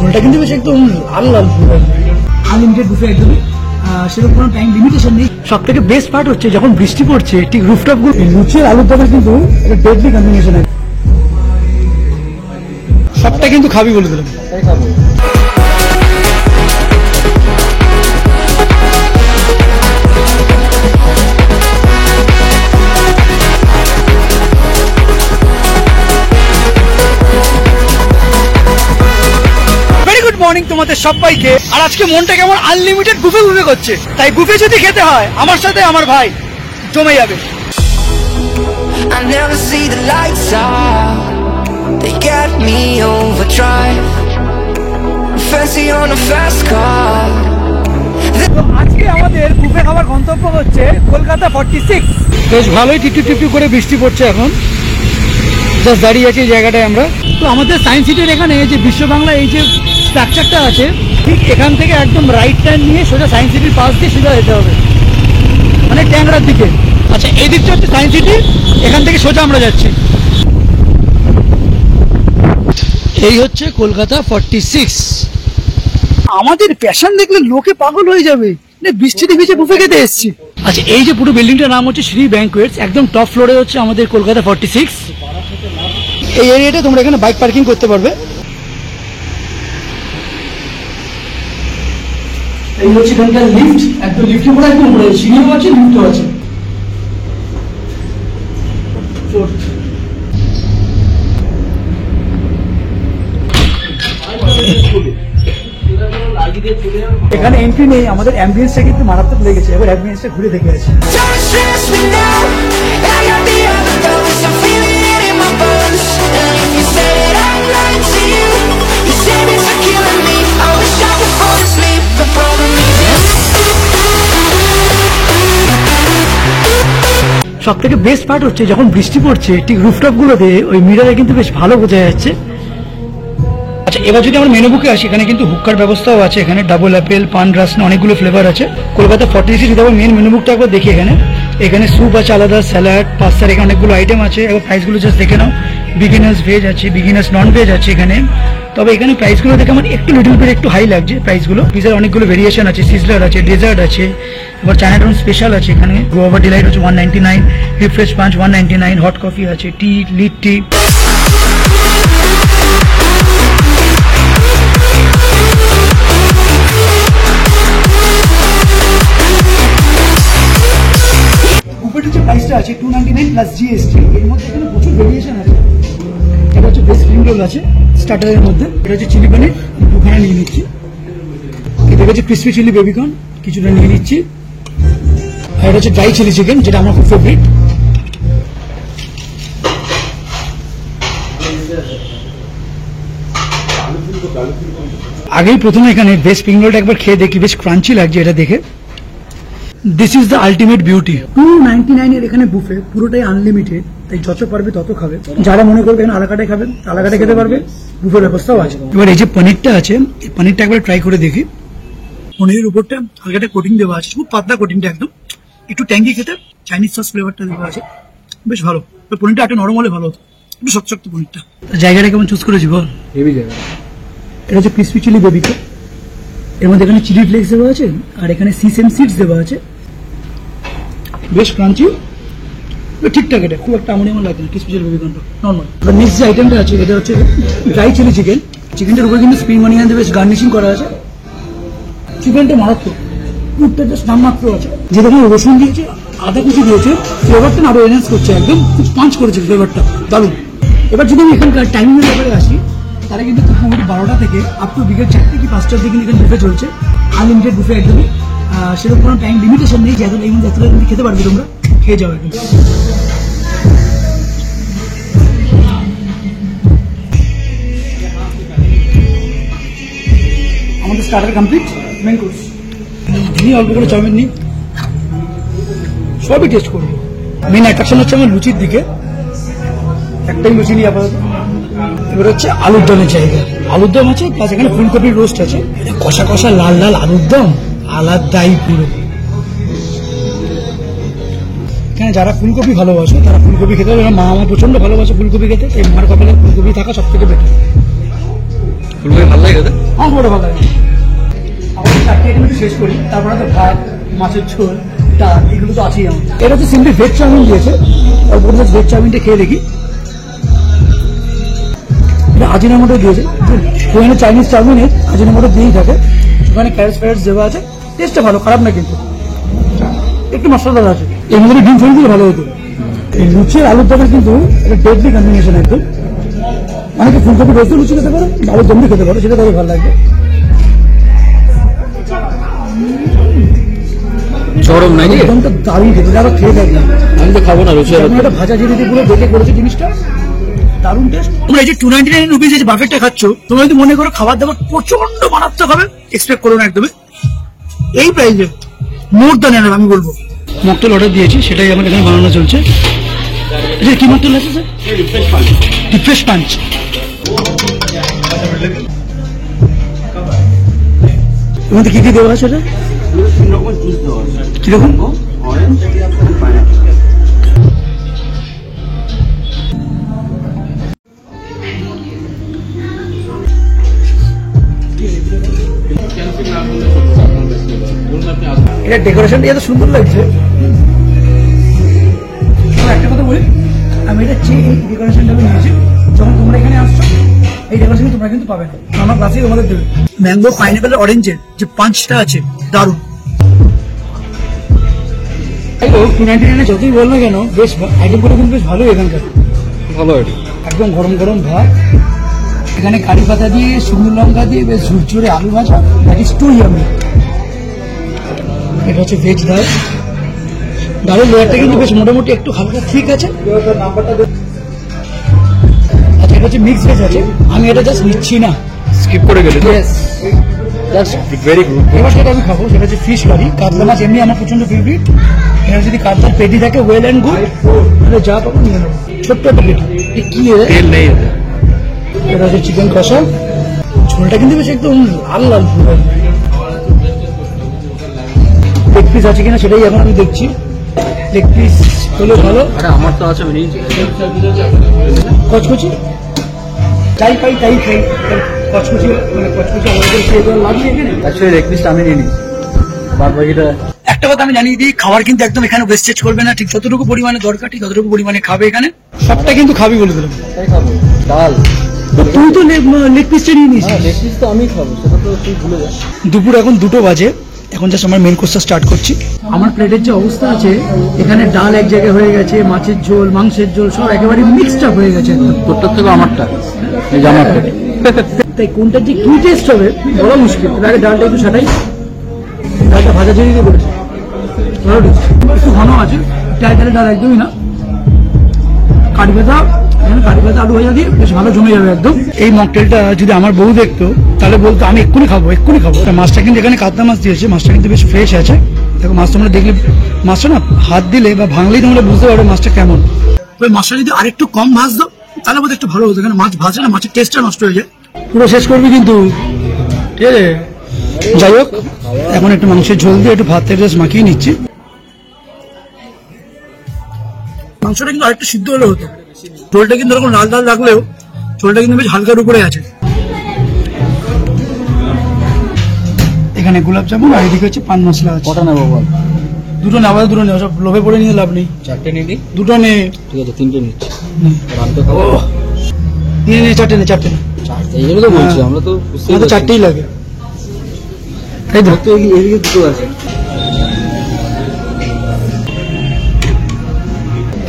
ঝোলটা কিন্তু বেশ একদম লাল লাল পুরো আনলিমিটেড বুফে একদমই সেরকম কোনো টাইম লিমিটেশন নেই। সব থেকে বেস্ট পার্ট হচ্ছে যখন বৃষ্টি পড়ছে ঠিক রুফটপ গুলো লুচি আর আলুর দমের কিন্তু একটা ডেডলি কম্বিনেশন আছে। সবটা কিন্তু খাবি বলে দিলাম। মর্নিং তোমাদের সবাইকে। আর আজকে মনটা কেমন আনলিমিটেড বুফে বুফে করছে, তাই বুফে যদি খেতে হয় আমার সাথে আমার ভাই জমে যাবে। আজকে আমাদের বুফে খাবার গন্তব্য হচ্ছে কলকাতা 46। বেশ ভালোই টিপটিপ টিপটিপ করে বৃষ্টি পড়ছে এখন, জাস্ট দাঁড়িয়ে আছি এই জায়গাটায় আমরা। তো আমাদের সায়েন্স সিটির এখানে যে বিশ্ব বাংলা এই যে স্ট্রাকচারটা আছে ঠিক এখান থেকে একদম রাইট টার্ন নিয়ে সোজা সায়েন্স সিটির পাশ দিয়ে সোজা যেতে হবে, মানে ট্যাংরার দিকে। আচ্ছা এই দিকটা হচ্ছে সায়েন্স সিটি, এখান থেকে সোজা আমরা যাচ্ছি। এই হচ্ছে কলকাতা 46। আমাদের প্যাশন দেখলে লোকে পাগল হয়ে যাবে, বৃষ্টিতে ভিজে বুফে খেতে এসেছি। আচ্ছা এই যে পুরো বিল্ডিংটার নাম হচ্ছে শ্রী ব্যাংকুয়েটস, একদম টপ ফ্লোরে হচ্ছে আমাদের কলকাতা 46। এই এরিয়াটা তোমরা এখানে বাইক পার্কিং করতে পারবে। এই হচ্ছে এখানকার লিফট, একদম লিফটের উপরে একদম উপরে সিঁড়িও আছে লিফটও আছে। এখানে এন্ট্রি নেই, আমাদের অ্যাম্বিয়েন্সটা কিন্তু মারাত্মক লেগেছে, এবার অ্যাম্বিয়েন্সটা ঘুরে দেখে আছে। সব থেকে বেস্ট পার্ট হচ্ছে যখন বৃষ্টি পড়ছে ঠিক রুফটপ গুলোতে ওই মিররে কিন্তু বেশ ভালো বোঝা যাচ্ছে। আচ্ছা এবার যদি আমরা মেনু বুকে আসি, এখানে কিন্তু হুক্কার ব্যবস্থাও আছে, এখানে ডাবল অ্যাপেল, পান রাসনা, অনেকগুলো ফ্লেভার আছে। কলকাতা 46 যদি আবার মেন মেনু বুকটা একবার দেখি, এখানে স্যুপ আছে আলাদা, স্যালাড, পাস্তার এখানে অনেকগুলো আইটেম আছে। এবার প্রাইসগুলো জাস্ট দেখে নাও, বিগিনার্স ভেজ আছে, বিগিনার্স নন ভেজ আছে এখানে। তবে এখানে প্রাইসগুলো দেখে আমার একটু লিটল বিট একটু হাই লাগছে প্রাইসগুলো। পিজার অনেকগুলো ভেরিয়েশন আছে, সিজলার আছে, ডেজার্ট আছে, এবার চায়নাটাউন স্পেশাল আছে এখানে। গোয়া ডিলাইট হচ্ছে 199, রিফ্রেশ পাঞ্চ 199, হট কফি আছে, টি, লিড টি। উপরের যে প্রাইসটা আছে 299 প্লাস জিএসটি, এর মধ্যে এখানে প্রচুর ভেরিয়েশন আছে। এটা হচ্ছে ভেজ স্প্রিং রোল আছে স্টার্টারের মধ্যে, এটা হচ্ছে চিলি পনির দুখানা নিয়ে নিচ্ছি, এটা হচ্ছে ক্রিসপি চিলি বেবিকর্ন কিছুটা নিয়ে নিচ্ছি, আর এটা হচ্ছে ড্রাই চিলি চিকেন যেটা আমার খুব ফেভারিট। আগেই প্রথমে এখানে ভেজ স্প্রিং রোলটা একবার খেয়ে দেখি, বেশ ক্রাঞ্চি লাগছে এটা দেখে। This is the ultimate beauty. 299 এর এখানে বুফে পুরোটাই আনলিমিটেড, তাই যত পারবে তত খাবে। যারা মনে করবে এখানে আলাকাটাই খাবেন আলাকাটাই খেতে পারবে, বুফের ব্যবস্থাও আছে। এবার এই যে পনিরটা আছে, এই পনিরটা একবার ট্রাই করে দেখি। পনিরের উপরটা হালকাটা কোটিং দেওয়া আছে, খুব পাতলা কোটিংটা, একদম একটু ট্যাঙ্গি খেতে, চাইনিজ সস ফ্লেভারটা দেওয়া আছে, বেশ ভালো। পনিরটা একটু নরম হলে ভালো হতো, একটু শক্ত শক্ত পনিরটা। জায়গাটা কেমন চুজ করেছি বল? হেভি জায়গা। এটা হচ্ছে ক্রিসপি চিলি বেবিকর্ন, এর মধ্যে এখানে চিলি ফ্লেক্স দেওয়া আছে আর এখানে সিসেম সিডস দেওয়া আছে, বেশ ক্রাঞ্চি, ঠিকঠাক। এটা খুব একটা আমার লাগে না, ক্রিসপি চিলি বেবিকর্নটা নর্মাল। নেক্সট যে আইটেমটা আছে এটা হচ্ছে ড্রাই চিলি চিকেন। চিকেনটার উপরে কিন্তু স্প্রিং অনিয়ন দিয়ে বেশ গার্নিশিং করা আছে। চিকেনটা মারাত্মক, পুরটা জাস্ট নামমাত্র আছে, যেটা রসুন দিয়েছে, আদা কুচি দিয়েছে, ফ্লেভারটা আরো এনহ্যান্স করছে, একদম খুব পাঞ্চ করেছে ফ্লেভারটা, দারুণ। এবার যদি আমি এখানকার টাইমিংয়ের ব্যাপারে আসি, তারা কিন্তু 12টা থেকে আপ টু বিকেল 4টে কি 5টার দিকে এখানে বুফে চলছে, আনলিমিটেড বুফে একদমই। সেরকম কোনো টাইম লিমিটেশন নেই যে এই মধ্যে এতটা কিন্তু খেতে পারবে, তোমরা খেয়ে যাও একদম। আমাদের স্টার্টার কমপ্লিট, মেন কোর্স নিয়ে অল্প করে চাউমিন নিই, সবই টেস্ট করবো। মেন অ্যাট্রাকশন হচ্ছে আমার লুচির দিকে, একটাই লুচি নিয়ে আপাতত। এবার হচ্ছে আলুর দমের জায়গা, আলুর দম আছে প্লাস এখানে ফুলকপির রোস্ট আছে, কষা কষা লাল লাল আলুর দম আলাদাই পুরো। এখানে যারা ফুলকপি ভালোবাসে তারা ফুলকপি খেতে হবে, মা আমার প্রচন্ড ভালোবাসে ফুলকপি খেতে, তাই মার কপালে ফুলকপি থাকা সব থেকে বেটার। ফুলকপি ভালো লাগে তোদের? আমার বড় ভালো লাগে। আমাদের 4টি আইটেম একটু শেষ করি, তারপরে তো ভাত, মাছের ঝোল, ডাল, এগুলো তো আছেই আমার। এটা হচ্ছে সিম্পলি ভেজ চাউমিন দিয়েছে, তারপর ভেজ চাউমিনটা খেয়ে দেখি। এটা আজিনামোটো দিয়েছে, ওখানে চাইনিজ চাউমিনে আজিনামোটো দিয়েই থাকে, ওখানে ক্যারেট ফ্যারেটস দেওয়া আছে, টেস্টটা ভালো, খারাপ না কিন্তু, একটু মশলাদার আছে। এর মধ্যে ডিম ফ্রাই দিলে ভালো হতো। এই লুচি আর আলুর তরকারি কিন্তু একটা ডেডলি কম্বিনেশন একদম। অনেকে ফুলকপি রোস্টে লুচি খেতে পারো, আলুর দমই খেতে পারো, সেটা তাদের ভালো লাগবে। চরম নাকি? একদমটা দারুণ খেতে, আবার খেয়ে দেখলাম। আমি তো খাবো না লুচি। একটা ভাজা জিনিস পুরো দেখে করেছে জিনিসটা, দারুণ টেস্ট। তোমরা এই যে 299 রুপিস যে বাফেটটা খাচ্ছ, তোমরা যদি মনে করো খাবার দাবার প্রচন্ড মারাত্মক হবে, এক্সপেক্ট করো না একদমই। এই প্রাইসে মোর দ্যান এনাফ আমি বলবো। মকটেল অর্ডার দিয়েছি, সেটাই আমার এখানে বানানো চলছে। এটা কি মকটেল আছে স্যার? Refresh punch. এর মধ্যে কি কি দেওয়া আছে? এটা কিরকম? এটা ডেকোরেশনটা এত সুন্দর লাগছে। একটা কথা বলি, আমি এটা চেয়ে এই ডেকোরেশনটা আমি নিয়েছি। যখন তোমরা এখানে আসছো, এই ডেকোরেশন তোমরা কিন্তু পাবে না, আমার ক্লাসেই তোমাদের দেবে। ম্যাঙ্গো, পাইনাপেল, অরেঞ্জের যে পাঞ্চটা আছে, দারুণ। 299 যতই বল না কেন, বেশ আইটেমগুলো কিন্তু বেশ ভালোই এখানকার। ভালো একদম গরম গরম ভাত, এখানে কারি পাতা দিয়ে, শুকনো লঙ্কা দিয়ে, বেশ ঝুরঝুরে আলু ভাজা, দ্যাট ইজ টু ইয়ামি। এটা হচ্ছে ভেজ ডাল। ডালের লেয়ারটা কিন্তু বেশ মোটামুটি একটু হালকা ঠিক আছে। আচ্ছা, এটা হচ্ছে মিক্স ভেজ আছে, আমি এটা জাস্ট নিচ্ছি না, স্কিপ করে গেলে। Very good. এবার সেটা আমি খাবো, সেটা হচ্ছে ফিশ কারি। কাতলা মাছ এমনি আমার প্রচন্ড ফেভারিট। এখানে যদি কাতলার পেটি থাকে, ওয়েল অ্যান্ড গুড, তাহলে যা পাবো নিয়ে নেবো। ছোট্ট একটা পেটি। কি তেল নেই। এটা হচ্ছে চিকেন কষা, ঝোলটা কিন্তু বেশ একদম লাল লাল। লেগ পিস আছে কিনা সেটাই এখন আমি দেখছি। লেগ পিস হলে ভালো। আরে আমার তো আছে, কচকচি তাই পাই তাই খাই। কচকচি মানে কচকচি আমাদের খেয়ে দেওয়ার লাভ নেই এখানে। অ্যাকচুয়ালি লেগ পিসটা আমি নিয়ে নিই, বাদ বাকিটা। একটা কথা আমি জানিয়ে দিই, খাবার কিন্তু একদম এখানে ওয়েস্টেজ করবে না। ঠিক যতটুকু পরিমাণে দরকার, ঠিক ততটুকু পরিমাণে খাবে এখানে। সবটা কিন্তু খাবি বলে দিলাম। তাই খাবো ডাল। তুই তো লেগ পিসটা নিয়ে নিস। লেগ পিস তো আমি খাবো, সেটা তো তুই ভুলে যা। দুপুর এখন 2টো বাজে, এখন জাস্ট আমার মেন কোর্সটা স্টার্ট করছি। আমার প্লেটের যে অবস্থা আছে, এখানে ডাল এক জায়গায় হয়ে গেছে, মাছের ঝোল, মাংসের ঝোল, সব একেবারে মিক্সড আপ হয়ে গেছে। তোরটার থেকে আমারটা, এই যে আমারটা। তাই কোনটা যে কি টেস্ট হবে বড় মুশকিল। আগে ডালটা একটু সাটাই, ডালটা ভাজা ঝুড়ি দিয়ে করেছে, ভালো টেস্ট। একটু ঘন আছে, টাইটালের ডাল একদমই না। কারি পাতা, এখানে কারি পাতা আলু ভাজা দিয়ে বেশ ভালো জমে যাবে একদম। এই মকটেলটা যদি আমার বউ দেখতো, তাহলে বলতো আমি এক্ষুনি খাবো, এক্ষুনি খাবো। মাছটা কিন্তু এখানে কাতলা মাছ দিয়েছে, মাছটা কিন্তু বেশ ফ্রেশ আছে। দেখো মাছ তোমরা দেখলে, মাছটা না হাত দিলে বা ভাঙলেই তোমরা বুঝতে পারো মাছটা কেমন। ওই মাছটা যদি আরেকটু কম ভাজতো, তাহলে বোধহয় একটু ভালো হতো। এখানে মাছ ভাজে না, মাছের টেস্টটা নষ্ট হয়ে যায়। পুরো শেষ করবি কিন্তু, ঠিক আছে? যাই হোক, এখন একটু মাংসের ঝোল দিয়ে একটু ভাতের রস মাখিয়ে নিচ্ছি। মাংসটা কিন্তু আরেকটু সিদ্ধ হলে হতো। ঝোলটা কিন্তু এরকম লাল লাল রাখলেও ঝোলটা কিন্তু বেশ হালকার উপরে আছে। এখানে গোলাপ জামুন আর এদিকে হচ্ছে পান মশলা আছে। কটা নেবো বল? 2টো নেওয়া, 2টো নেওয়া, সব লোভে পড়ে নিয়ে লাভ নেই। 4টে নিয়ে নিই। 2টো নে। ঠিক আছে, 3টে নিচ্ছি। নে 4টে নে, 4টে নে। এই জন্য তো বলছি, আমরা তো আমাদের 4টেই লাগে, তাই তো? এদিকে 2টো আছে।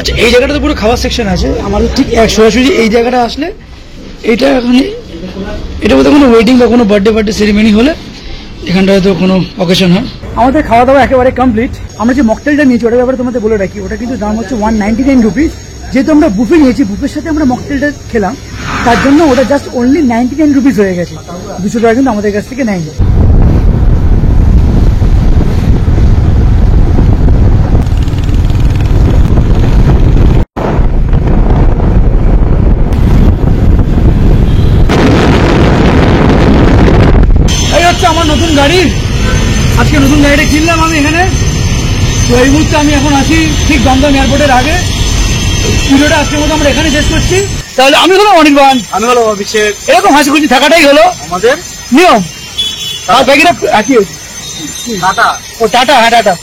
আচ্ছা, এই জায়গাটা তো পুরো খাওয়ার সেকশন আছে আমাদের। ঠিক সরাসরি এই জায়গাটা আসলে, এইটা এখন এটা বোধহয় কোনো ওয়েডিং বা কোনো বার্থডে সেরিমনি হলে এখানটায় তো কোনো অকেশন হয়। আমাদের খাওয়া দাওয়া একেবারে কমপ্লিট। আমরা যে মকটেলটা নিয়েছি ওটার ব্যাপারে তোমাদের বলে রাখি, ওটা কিন্তু দাম হচ্ছে 199 রুপিস। যেহেতু আমরা বুফে নিয়েছি, বুফের সাথে আমরা মকটেলটা খেলাম, তার জন্য ওটা জাস্ট অনলি 99 রুপিস হয়ে গেছে। 200 টাকা কিন্তু আমাদের কাছ থেকে নেয়নি। আমার নতুন গাড়ি, আজকে নতুন গাড়িটা কিনলাম আমি এখানে। তো এই মুহূর্তে আমি এখন আছি ঠিক দমদম এয়ারপোর্টের আগে। ভিডিওটা আজকের মতো আমরা এখানে শেষ করছি। তাহলে আমি হলাম অনির্বাণ, আমি হলো অভিষেক, এরকম হাসি খুশি থাকাটাই হলো আমাদের নিয়ম। আর বাকিরা কি টাটা। ও টাটা, হ্যাঁ টাটা।